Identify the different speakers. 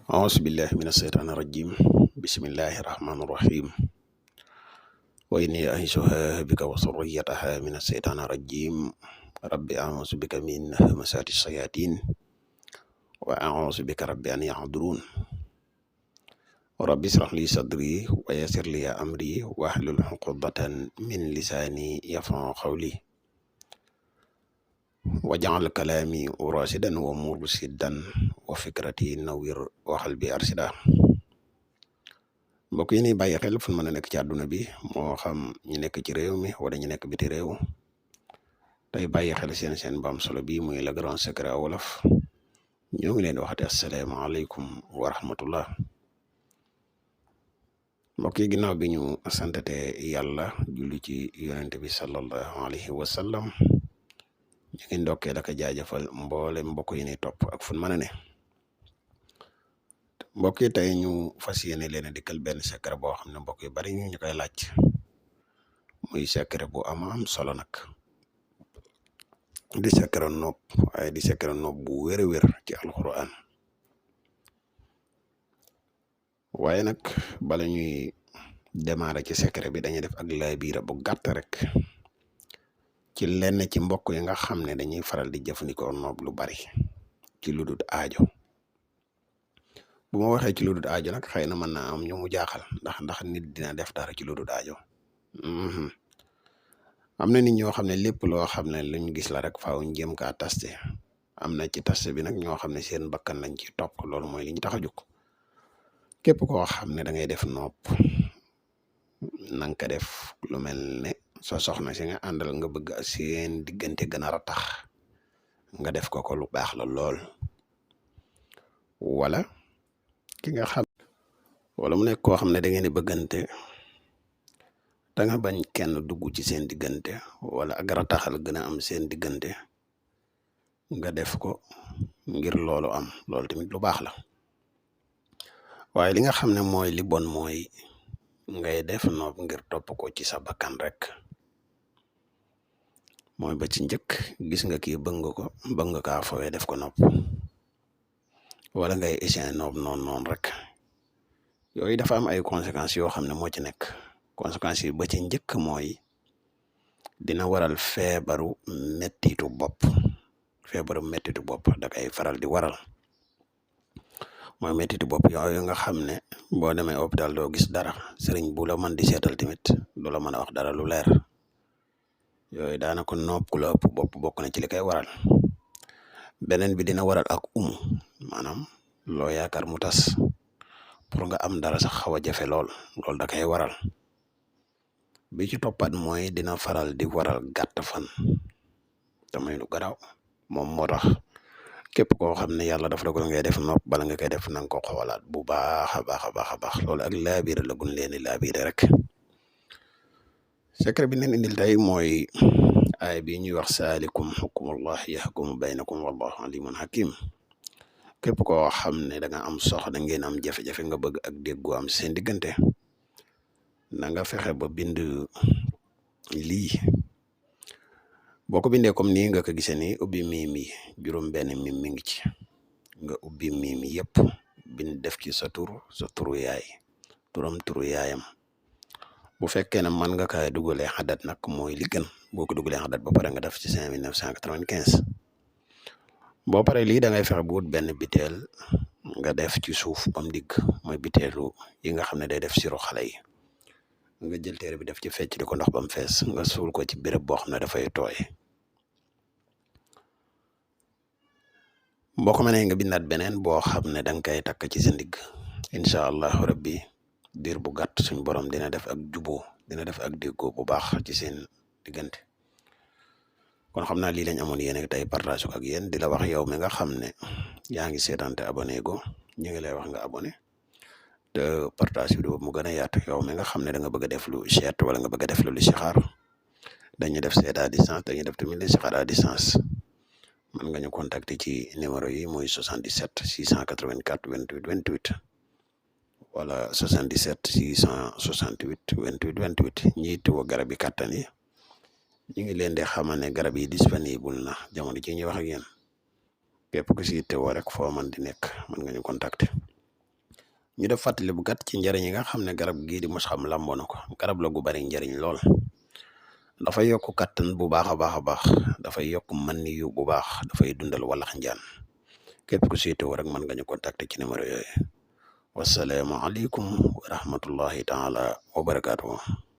Speaker 1: أعوذ بالله من الشيطان الرجيم بسم الله الرحمن الرحيم وإني أعيذها بك وذريتها من الشيطان الرجيم ربي أعوذ بك من همزات الشياطين وأعوذ بك ربي أن يحضرون ربي اشرح لي صدري ويسر لي أمري واحلل عقدة من لساني يفقهوا قولي وجعل كلامي راشدا ومرشدا وفكرتي نوير وقلبي أرشدا mbokk yi ni bàyyi xel fu mën a nekk ci àdduna bi moo xam ñu nekk ci réew mi wala ñu nekk biti réew tey bàyyi xel seen baam solo bi muy le grand secret wolof ñoo ngi leen di waxate asalaamaaleykum wa rahmatullah mbokk yi ginnaaw bi ñu santate yàlla julli ci yonente bi sallallahu alayhi wa sallam ñu ngi ndokkee la ko jaajëfal mboole mbokk yi ni topp ak fu mën a ne mbokk yi tey ñu fas yéene leen a dikkal benn secret boo xam ne mbokk yu bari ñu koy laaj muy secret bu am solo nag di secret nopp waaye di secret nopp bu wér a wér ci alquran waaye nag bala ñuy démarrer ci secret bi dañuy def ak laay biira bu gàtt rek ci lenn ci mbokk yi nga xam ne dañuy faral di jëfandikoo nopp lu bari ci lu dul aajo bu ma waxee ci lu dul aajo nag xëy na mën naa am ñu mu jaaxal ndax nit dina def dara ci lu dul aajo am na nit ñoo xam ne lépp loo xam ne luñ gis la rek faaw ñu jéem kaa taste am na ci taste bi nag ñoo xam ne seen bakkan lañ ci topp loolu mooy li ñu tax a jóg képp koo xam ne da ngay def nopp nanga ko def lu mel ne soo soxna si nga àndal nga bëgg seen diggante gën a ratax nga def ko lu baax la lool wala ki nga xam wala mu nekk koo xam ne da ngeen di bëggante da nga bañ kenn dugg ci seen diggante wala ak rataxal gën a am seen diggante nga def ko ngir loolu am loolu tamit lu baax la waaye li nga xam ne mooy li bon mooy ngay def nopp ngir topp ko ci sa bakkan rek mooy ba ci njëkk gis nga kii bëgg nga kaa fawee def ko nopp wala ngay essayer nopp noonu rek yooyu dafa am ay conséquences yoo xam ne moo ci nekk conséquences yi ba ci njëkk mooy dina waral feebaru mettitu bopp da koy faral di waral mooy mettitu bopp yooyu nga xam ne boo demee hôpital doo gis dara sëriñ bu la mën di seetal tamit du la mën a wax dara lu leer yooyu daanaka nopp ku la ëpp bopp bokk na ci li koy waral beneen bi dina waral ak maanaam loo yaakaar mu tas pour nga am dara sax xaw a jafe loolu da koy waral bi ci toppaat mooy dina faral di waral gàtt fan damay lu garaaw moom moo tax képp koo xam ne yàlla dafa la ko ngay def nopp bala nga koy def na nga ko xoolaat bu baax a baax loolu ak laabiire la gun leen di laabiire rek secret bi neen indil tey mooy aay bi ñuy wax saalikum xukumullah yaxkumu baynakum wallahu alimun hakim képp koo xam ne da nga am soxla ngeen am jafe-jafe nga bëgg ak déggoo am seen diggante na nga fexe ba bind lii boo ko bindee comme nii nga ko gisee nii ubbi miim yi juróom benn miim mi ngi ci nga ubbi miim yëpp bind def ci sa turu yaay turu yaayam bu fekkee ne mën nga kaa dugalee xadat nag mooy li gën boo ko dugalee xadat ba pare nga def ci 5995 boo paree lii da ngay fexe bu wut benn biteel nga def ci suuf bam digg mooy biteelu yi nga xam ne day def siru xale yi nga jël téere bi def ci fecc di ko ndox bam fees nga suul ko ci béréb boo xam ne dafay tooy boo ko mënee nga bindaat beneen boo xam ne da nga koy takk ci sa ndigg incha allahu rabbi diir bu gàtt suñ borom dina def ak juboo dina def ak déggoo bu baax ci seen diggante kon xam naa lii lañ amoon yéen tey partage ko ak yéen di la wax yow mi nga xam ne yaa ngi seetaan te abonné go ñu ngi lay wax nga abonné te partage vidéo mu gën a yaatu yow mi nga xam ne da nga bëgg a def lu chat wala nga bëgg a def lu listixaar dañuy def seet à distance dañuy def tamit listixaar à distance mën nga ñu contacter ci numéro yi mooy 77 684 28 28 wala 77 668 28 28 ñiy tuwa garab yi kàttan yi ñu ngi leen di xamal ne garab yi disponible na jamono ji ñuy wax ak yéen képp ku si teewoo rek foo man di nekk mën nga ñu contacter ñu def fàttali bu gàtt ci njariñ yi nga xam ne garab gii di mos xam làmboo na ko. Garab la gu bari njariñ lool, dafay yokk kattan bu baax a baax a baax, dafay yokk man yu bu baax, dafay dundal walax njaan. képp ku siitewoo rek mën nga ñu contacter ci numéro yooyu. Wassalaamu aleykum wa rahmatullahi taala wa barakaatuhu.